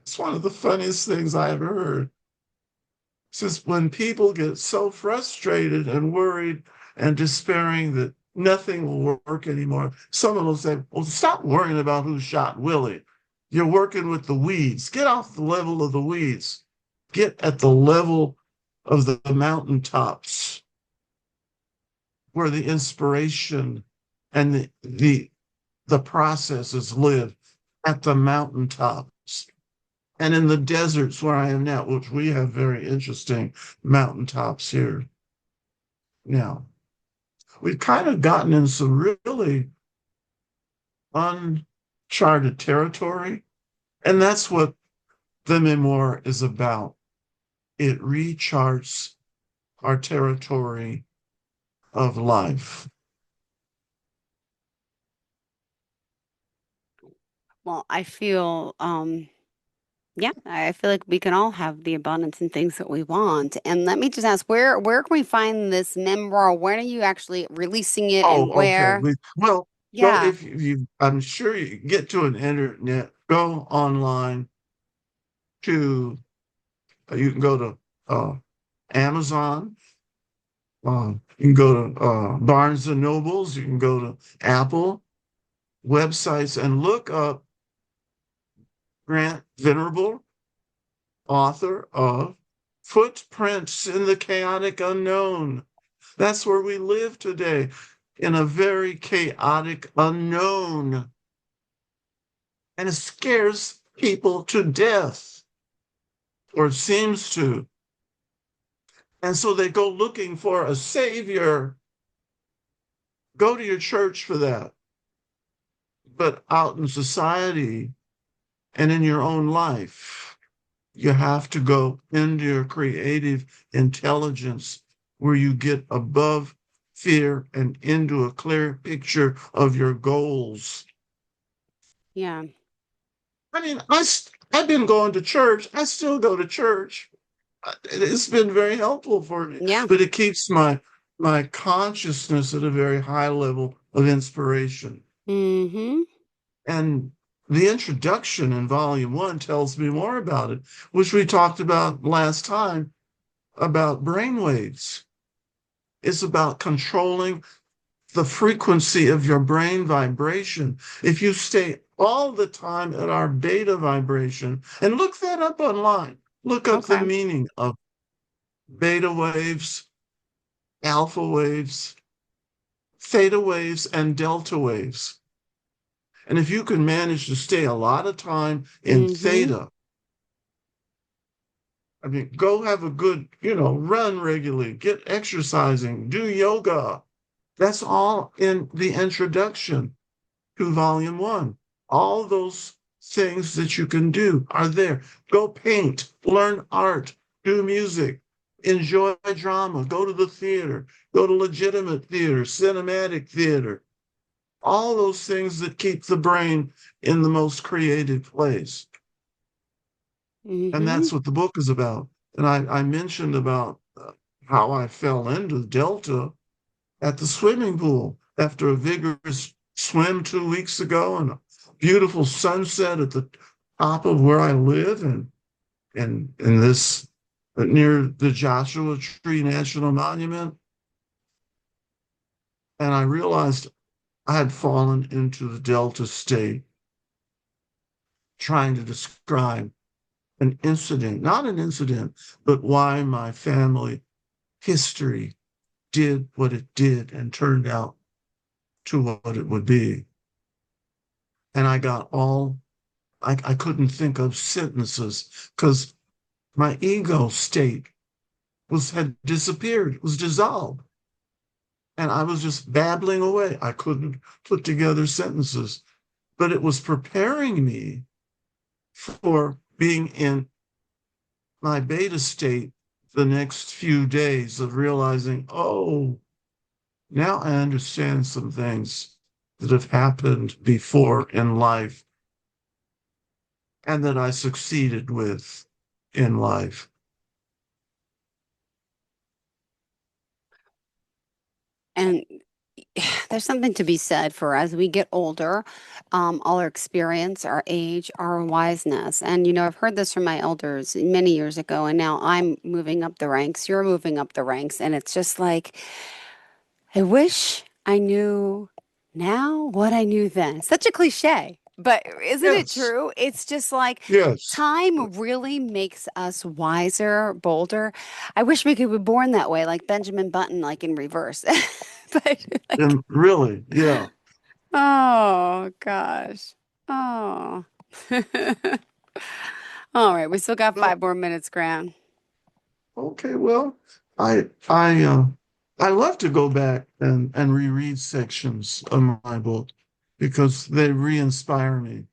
Speaker 3: It's one of the funniest things I ever heard. Since when people get so frustrated and worried and despairing that nothing will work anymore, someone will say, well, stop worrying about who shot Willie. You're working with the weeds. Get off the level of the weeds. Get at the level of the mountaintops where the inspiration and the processes live, at the mountaintops. And in the deserts where I am now, which we have very interesting mountaintops here now, we've kind of gotten in some really uncharted territory. And that's what the memoir is about. It recharts our territory of life.
Speaker 2: Well, I feel yeah, I feel like we can all have the abundance and things that we want. And let me just ask, where can we find this memoir? When are you actually releasing it and
Speaker 3: Oh, okay.
Speaker 2: where?
Speaker 3: Well, go
Speaker 2: Yeah.
Speaker 3: if you, I'm sure you get to an internet, go online to, you can go to Amazon, you can go to Barnes and Nobles, you can go to Apple websites and look up Grant Venerable, author of Footprints in the Chaotic Unknown. That's where we live today, in a very chaotic unknown. And it scares people to death, or it seems to. And so they go looking for a savior. Go to your church for that. But out in society and in your own life, you have to go into your creative intelligence where you get above fear and into a clear picture of your goals.
Speaker 2: Yeah.
Speaker 3: I mean, I've been going to church. I still go to church. It's been very helpful for me,
Speaker 2: Yeah.
Speaker 3: but it keeps my consciousness at a very high level of inspiration.
Speaker 2: Mm-hmm.
Speaker 3: And the introduction in volume 1 tells me more about it, which we talked about last time about brainwaves. It's about controlling the frequency of your brain vibration. If you stay all the time at our beta vibration, and look that up online, look up the
Speaker 2: Okay.
Speaker 3: meaning of beta waves, alpha waves, theta waves, and delta waves. And if you can manage to stay a lot of time in
Speaker 2: Mm-hmm.
Speaker 3: theta, I mean, go have a good, run regularly, get exercising, do yoga. That's all in the introduction to volume 1. All those things that you can do are there. Go paint, learn art, do music, enjoy drama, go to the theater, go to legitimate theater, cinematic theater. All those things that keep the brain in the most creative place. And
Speaker 2: Mm-hmm.
Speaker 3: that's what the book is about. And I mentioned about how I fell into Delta at the swimming pool after a vigorous swim 2 weeks ago and a beautiful sunset at the top of where I live and in this near the Joshua Tree National Monument. And I realized I had fallen into the Delta state trying to describe an incident, not an incident, but why my family history did what it did and turned out to what it would be. And I couldn't think of sentences because my ego state had disappeared, was dissolved. And I was just babbling away. I couldn't put together sentences, but it was preparing me for being in my beta state the next few days of realizing, oh, now I understand some things that have happened before in life and that I succeeded with in life.
Speaker 2: And there's something to be said for as we get older, all our experience, our age, our wiseness. And, I've heard this from my elders many years ago, and now I'm moving up the ranks. You're moving up the ranks. And it's just like, I wish I knew now what I knew then. Such a cliche, but isn't it
Speaker 3: Yes,
Speaker 2: true? It's just like
Speaker 3: yes.
Speaker 2: time really makes us wiser, bolder. I wish we could be born that way, like Benjamin Button, like in reverse. But like,
Speaker 3: And really, yeah.
Speaker 2: oh gosh. Oh. All right, we still got
Speaker 3: Well,
Speaker 2: 5 more minutes, Grant.
Speaker 3: okay, well, I I uh I love to go back and reread sections of my book because they re-inspire me.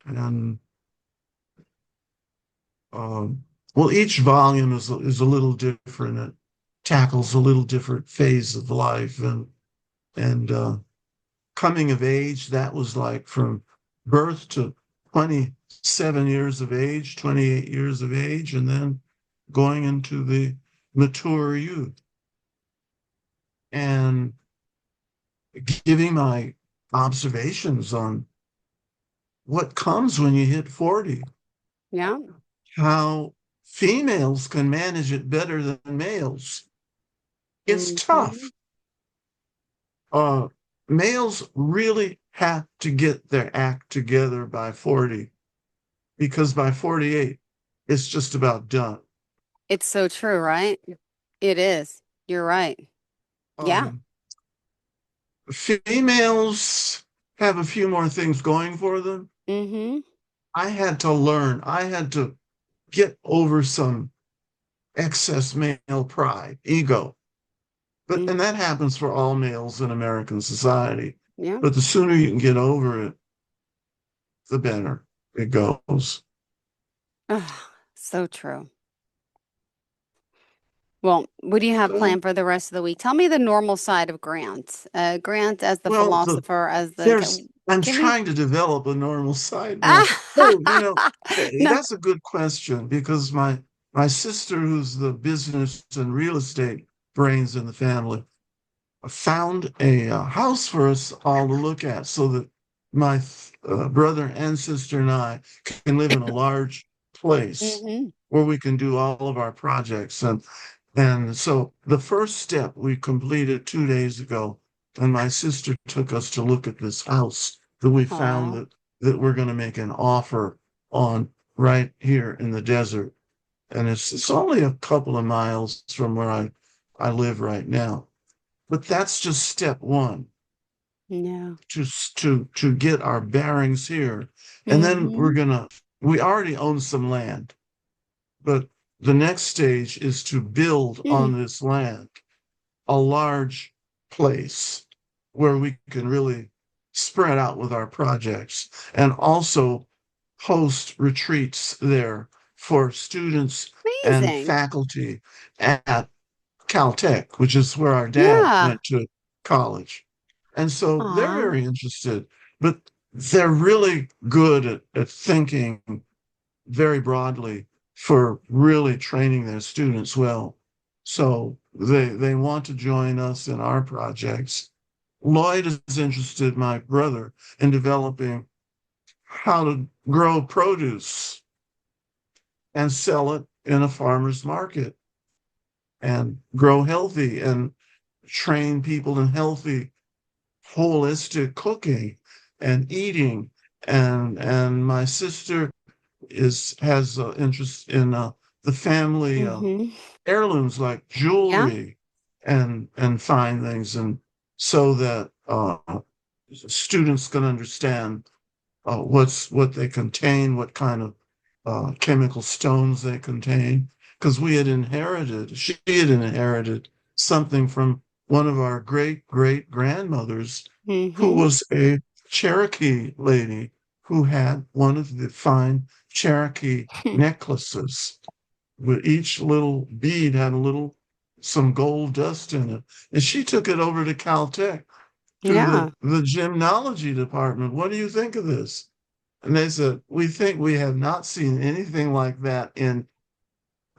Speaker 3: And um well, each volume is a little different. It tackles a little different phase of life and coming of age, that was like from birth to 27 years of age, 28 years of age, and then going into the mature youth and giving my observations on what comes when you hit 40,
Speaker 2: Yeah.
Speaker 3: how females can manage it better than males. It's
Speaker 2: Hmm.
Speaker 3: tough. Uh, Males really have to get their act together by 40 because by 48, it's just about done.
Speaker 2: It's so true, right? It is. You're right. Yeah.
Speaker 3: Um, Females have a few more things going for them.
Speaker 2: Mm-hmm.
Speaker 3: I had to learn, I had to get over some excess male pride, ego. And
Speaker 2: Mm.
Speaker 3: that happens for all males in American society.
Speaker 2: Yeah.
Speaker 3: But the sooner you can get over it, the better it goes.
Speaker 2: Ah, so true. Well, what do you have
Speaker 3: So,
Speaker 2: planned for the rest of the week? Tell me the normal side of Grant. Grant as the
Speaker 3: well,
Speaker 2: philosopher, as the
Speaker 3: I'm
Speaker 2: give me.
Speaker 3: trying to develop a normal side now.
Speaker 2: Ah,
Speaker 3: Oh,
Speaker 2: no.
Speaker 3: that's a good question because my sister, who's the business and real estate brains in the family, found a house for us all to look at so that my brother and sister and I can live in a large place
Speaker 2: Mm-hmm.
Speaker 3: where we can do all of our projects. And so the first step we completed 2 days ago, and my sister took us to look at this house that we found
Speaker 2: Aw.
Speaker 3: that we're going to make an offer on right here in the desert. And it's only a couple of miles from where I live right now. But that's just step one
Speaker 2: Yeah.
Speaker 3: to get our bearings here. And then
Speaker 2: Mm-hmm.
Speaker 3: we already own some land, but the next stage is to build
Speaker 2: Mm.
Speaker 3: on this land a large place where we can really spread out with our projects and also host retreats there for students and
Speaker 2: Amazing.
Speaker 3: faculty at Caltech, which is where our dad
Speaker 2: Yeah.
Speaker 3: went to college. And so they're
Speaker 2: Aw.
Speaker 3: very interested, but they're really good at thinking very broadly for really training their students well. So they want to join us in our projects. Lloyd is interested, my brother, in developing how to grow produce and sell it in a farmer's market and grow healthy and train people in healthy, holistic cooking and eating and my sister has interest in the family
Speaker 2: Mm-hmm.
Speaker 3: heirlooms like
Speaker 2: Yeah.
Speaker 3: jewelry and fine things, and so that students can understand what they contain, what kind of chemical stones they contain, because she had inherited something from one of our great great grandmothers, who
Speaker 2: Mm-hmm.
Speaker 3: was a Cherokee lady who had one of the fine Cherokee necklaces, with each little bead had some gold dust in it. And she took it over to Caltech to
Speaker 2: Yeah.
Speaker 3: the gymnology department. What do you think of this? And they said, we think we have not seen anything like that in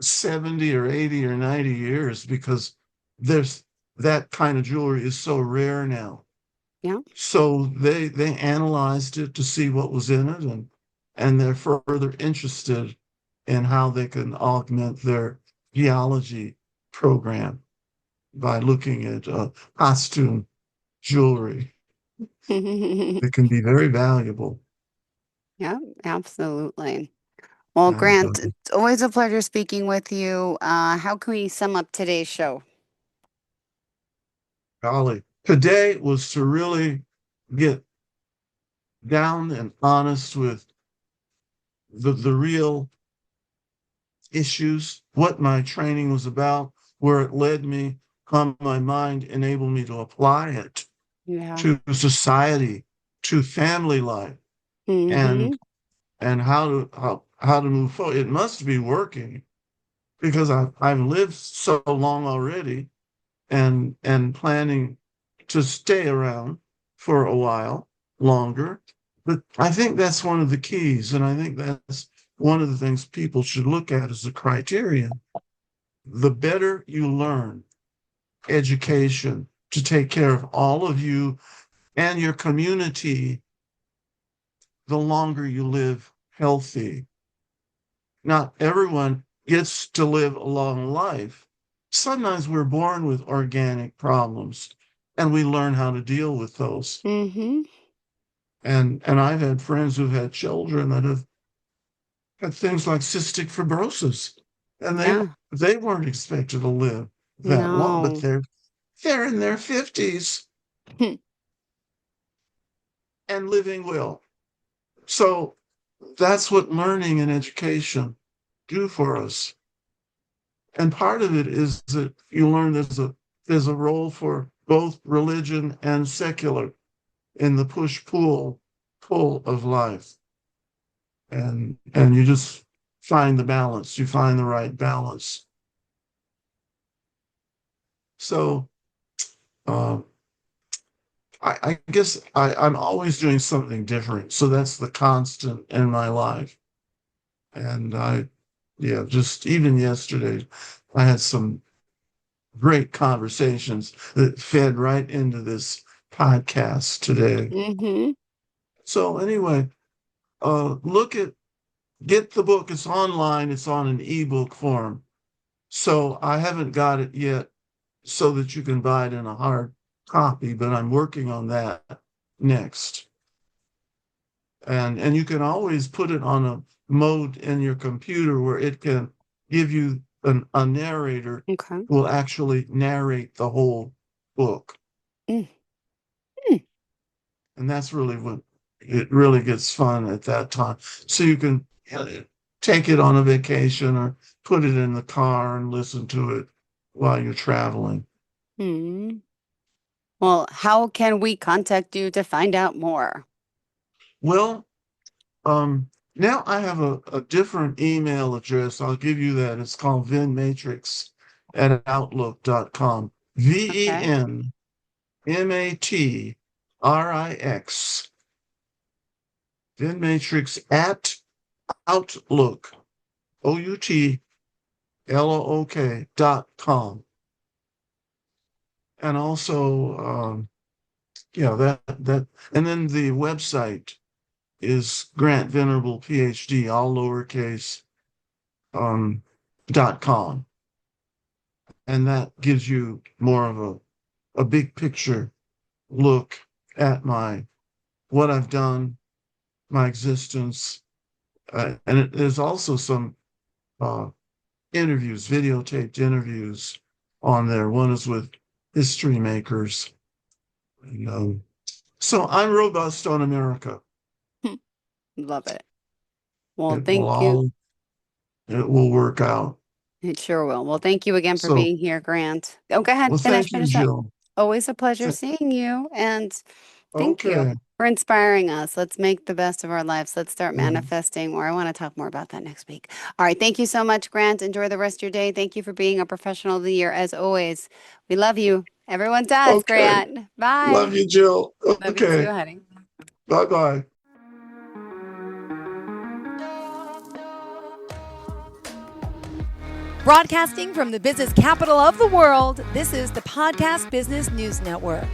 Speaker 3: 70 or 80 or 90 years, because there's that kind of jewelry is so rare now.
Speaker 2: Yeah.
Speaker 3: So they analyzed it to see what was in it, and they're further interested in how they can augment their geology program by looking at costume jewelry. It can be very valuable.
Speaker 2: Yeah, absolutely. Well,
Speaker 3: And
Speaker 2: Grant, it's always a pleasure speaking with you. How can we sum up today's show?
Speaker 3: golly, today was to really get down and honest with the real issues, what my training was about, where it led me, how my mind enabled me to apply it
Speaker 2: Yeah.
Speaker 3: to society, to family life,
Speaker 2: Mm-hmm.
Speaker 3: and how to move forward. It must be working, because I've lived so long already, and planning to stay around for a while longer. But I think that's one of the keys, and I think that's one of the things people should look at as a criterion. The better you learn education to take care of all of you and your community, the longer you live healthy. Not everyone gets to live a long life. Sometimes we're born with organic problems, and we learn how to deal with those.
Speaker 2: Mm-hmm.
Speaker 3: And I've had friends who've had children that have had things like cystic fibrosis, and
Speaker 2: Yeah.
Speaker 3: they weren't expected to live that long, but
Speaker 2: No.
Speaker 3: they're in their 50s and living well. So that's what learning and education do for us. And part of it is that you learn there's a role for both religion and secular in the push pull of life. And you just find the balance. You find the right balance. So uh, I guess I'm always doing something different. So that's the constant in my life. And yeah, just even yesterday, I had some great conversations that fed right into this podcast today.
Speaker 2: Mm-hmm.
Speaker 3: So anyway, get the book. It's online. It's on an ebook form. So I haven't got it yet so that you can buy it in a hard copy, but I'm working on that next. And you can always put it on a mode in your computer where it can give you a narrator
Speaker 2: Okay.
Speaker 3: who will actually narrate the whole book.
Speaker 2: Mm. Mm.
Speaker 3: And that's really what it really gets fun at that time. So you can take it on a vacation or put it in the car and listen to it while you're traveling.
Speaker 2: Hmm. Well, how can we contact you to find out more?
Speaker 3: Well, now I have a different email address. I'll give you that. It's called venmatrix@outlook.com.
Speaker 2: Okay.
Speaker 3: VENMATRIX. Venmatrix at Outlook. OUTLOOK.com. And also, yeah, and then the website is Grant Venerable PhD, all lowercase, um, .com. And that gives you more of a big picture look at what I've done, my existence. There's also some interviews, videotaped interviews on there. One is with history makers. And, so I'm robust on America.
Speaker 2: Love it. Well,
Speaker 3: It will
Speaker 2: thank you.
Speaker 3: it will work out.
Speaker 2: It sure will. Well, thank you again for
Speaker 3: So,
Speaker 2: being here, Grant. Oh, go ahead.
Speaker 3: well, thank you,
Speaker 2: Finish up.
Speaker 3: Jill.
Speaker 2: Always a pleasure
Speaker 3: Th-
Speaker 2: seeing you. And thank you
Speaker 3: Okay.
Speaker 2: for inspiring us. Let's make the best of our lives. Let's start
Speaker 3: Mhm.
Speaker 2: manifesting more. I want to talk more about that next week. All right. Thank you so much, Grant. Enjoy the rest of your day. Thank you for being a professional of the year, as always. We love you. Everyone does,
Speaker 3: Okay.
Speaker 2: Grant. Bye.
Speaker 3: Love you, Jill.
Speaker 2: Love you too,
Speaker 3: Okay.
Speaker 2: honey.
Speaker 3: Bye-bye.
Speaker 1: Broadcasting from the business capital of the world, this is the Podcast Business News Network.